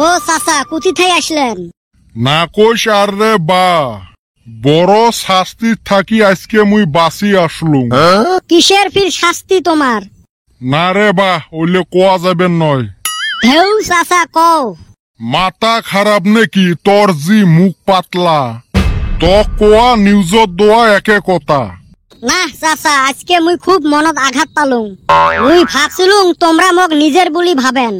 ও চাচা কুতি থাই আসলেন না কইস আর রে বা বড় শাস্তি থাকি আজকে মুই বাঁচি আসলুম। কিসের ফির শাস্তি তোমার? না রে বা ওইলে কোয়া যাবেন নয়। ঢেউ চাচা কও। মাথা খারাপ নাকি তোর জি মুখ পাতলা? তো কোয়া নিউজত দোয়া একে কথা। না চাচা আজকে মুই খুব মনত আঘাত পালুম। মুই ভাবছিলুম তোমরা মোক নিজের বলি ভাবেন,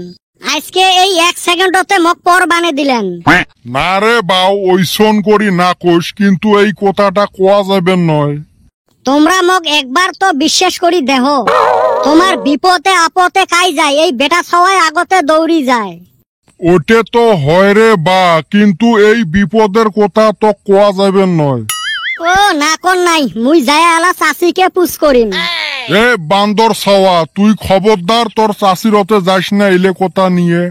আজকে এই 1 সেকেন্ডতে মোক পর বানে দিলেন। না রে বাউ ওইসন করি না কইস, কিন্তু এই কথাটা কোয়া যাবেন নয়। তোমরা মোক একবার তো বিশ্বাস করি দেহ, তোমার বিপদে আপদে কাই যায় এই বেটা সবাই আগতে দৌড়ি যায়। ওটে তো হয় রে বা, কিন্তু এই বিপদের কথা তো কোয়া যাবেন নয়। ও না কোন নাই, মুই যায় আলা চাষিকে পুষ করিম। এ বান্দর ছাওয়া, তুই খবরদার তোর চাষিরতে যাস না এলে কথা নিয়ে।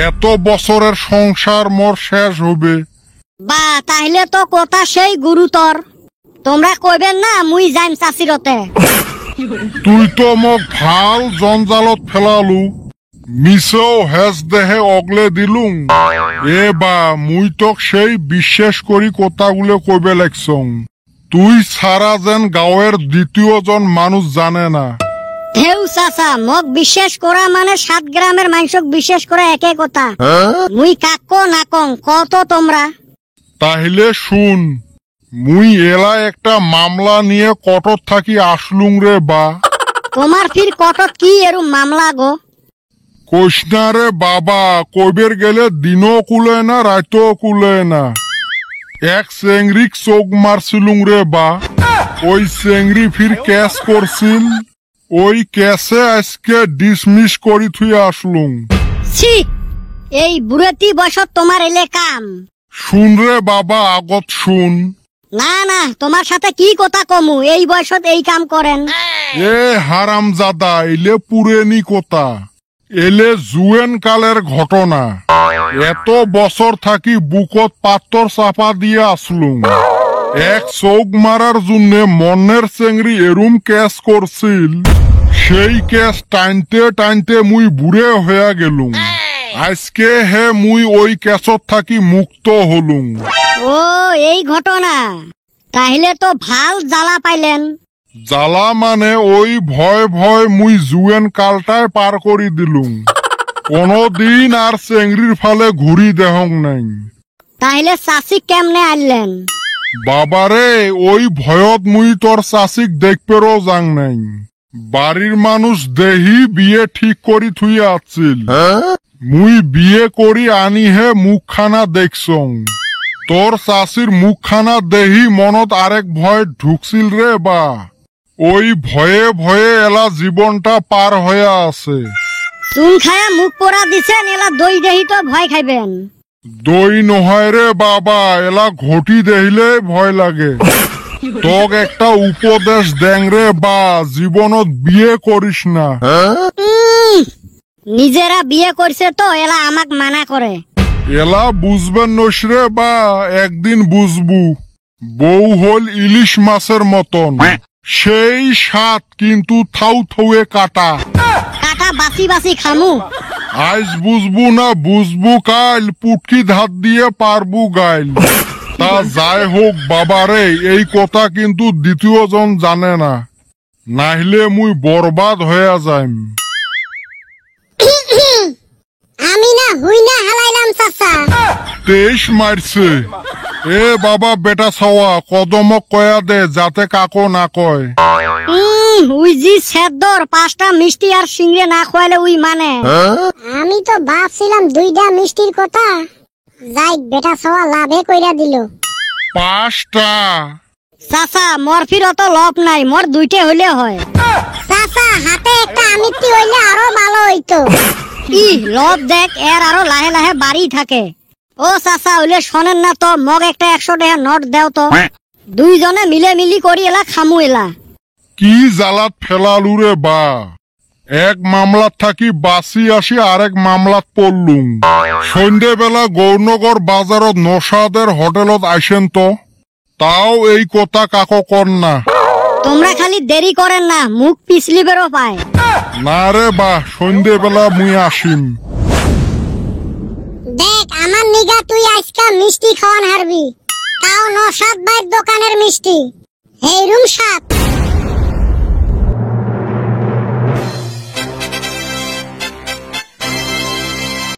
এত বছরের সংসার মোর শেষ হবে। বা তাহলে তো কথা সেই গুরুতর, তোমরা কইবেন না মুই যাইম চাষিরতে। তুই তো মোক ভাল জঞ্জালত ফেলালু, মিছেও হেজ দেহে অগলে দিলুম। এ বা মুই তোক সেই বিশ্বাস করি কথাগুলো কইবে লাগছং। তুই ছাড়া যেন গাঁয়ের দ্বিতীয় জন মানুষ জানে না। ঢেউ চাচা মোক বিশ্বাস করা মানে 7 গ্রামের মানুষক বিশ্বাস করা একে কথা। মুই কাক্ক না কং কত তোমরা। তাহলে শুন, মুই এলা একটা মামলা নিয়ে কটর থাকি আসলুম রে বা। তোমার ফির কটক কি এরম মামলা গো? কইস না রে বাবা, কইবের গেলে দিনও কুলে না রাতও কুলে না। এক চেংড়িক চোখ মারছিলুম রে বা, ওই চেংড়ি ফির ক্যাশ করছিল, ওই ক্যাশে আজকে ডিসমিস করি থুই আসলুম। ছি, এই বুড়েতি বয়সত তোমার এলে কাম। শুন রে বাবা আগত শুন। না না তোমার সাথে কি কথা কমু, এই বয়সত এই কাম করেন? এ হারামজাদা, এলে পুরেনি কথা, এলে জুয়েন কালের ঘটনা। এত বছর থাকি বুকত পাত্তর চাপা দিয়ে আসলুম। এক চৌক মারার জন্য মনের চেংড়ি এরুম ক্যাশ করছিল, সেই ক্যাশ টানতে টানতে মুই বুড়ে হয়ে গেলুম। আজকে হে মুই ওই ক্যাশত থাকি মুক্ত হলুম। ও এই ঘটনা, তাহলে তো ভাল জ্বালা পাইলেন। জ্বালা মানে ওই ভয় ভয় মুই জুয়েন কালটায় পার করি দিলুম। কোনদিন আর চেংড়ির ফালে ঘুরি দেহং নাই। তাহলে চাষি কেমনে আনলেন? বাবারে ওই ভয়ত মুই তোর চাষিক দেখপেরও যাং নাই। বাড়ির মানুষ দেহি বিয়ে ঠিক করি থুই আছিল। মুই বিয়ে করি আনিহে মুখখানা দেখছং। তোর চাষির মুখখানা দেহি মনত আরেক ভয় ঢুকছিল রে বা। ওই ভয়ে ভয়ে এলা জীবনটা পার হয়ে আছে। চুন খায়া মুখ পোড়া দিছেন, এলা দই দেহি তো ভয় খাইবেন। দই নহয় রে বাবা, এলা ঘটি দেখিলে ভয় লাগে। তোক একটা উপদেশ দেং রে বা, জীবনত বিয়ে করিস না। নিজেরা বিয়ে করছে তো এলা আমাক মানা করে। এলা বুঝবেন নসরে বা, একদিন বুঝবু। বউ হল ইলিশ মাছের মতন, সেই স্বাদ কিন্তু থাউ থৌয়ে কাটা। কাটা বাসি বাসি খামু। আজ বুঝবু না বুঝবু কাল, পুটকি ধাত দিয়ে পারবু গাইল। তা যাই হোক বাবারে, এই কথা কিন্তু দ্বিতীয় জন জানে না, নাহলে মুই বরবাদ হয়ে যাইম। আমি না হুই না হালাইলাম চাচা। 23 মারছে। এ বাবা বেটা ছাওয়া, কদমক কয়া দে যাতে কাকো না কয়। উই জি সেদ্দর 5টা মিষ্টি আর সিংড়ে না খোয়ালে উই মানে। আমি তো ভাবছিলাম 2টা মিষ্টির কথা, যাই বেটা সওয়া লাভে কইরা দিল। 5টা? চাচা মোর ফির অত লোভ নাই, মোর 2টে হইলে হয়। চাচা হাতে একটা আমিত্তি হইলে আরো ভালো হইতো। ই লোভ দেখ, এর আরো লাহে লাহে বাড়ি থাকে। ও চাচা হইলে শোনেন না তো, মগ একটা 100 টাকা নোট দেও তো, দুইজনে মিলে মিলি করি এলা খামু এলা। কি জ্বালাত ফেলালু রে বা, এক মামলাত থাকি বাঁচি আসি আরেক মামলাত পড়লুম। সন্ধ্যেবেলা গৌরনগর বাজারত নসাদের হোটেলত আইসেন তো, তাও এই কথা কাকো কর না। তোমরা খালি দেরি করেন না, মুখ পিছলিবেরও পায়। না রে বা, সন্ধ্যেবেলা মুই আসিম। আমার নিগা তুই আজকা মিষ্টি খাওয়ান হারবি, তাও নসাদ ভাইয়ের দোকানের মিষ্টি। এই রুম সাত।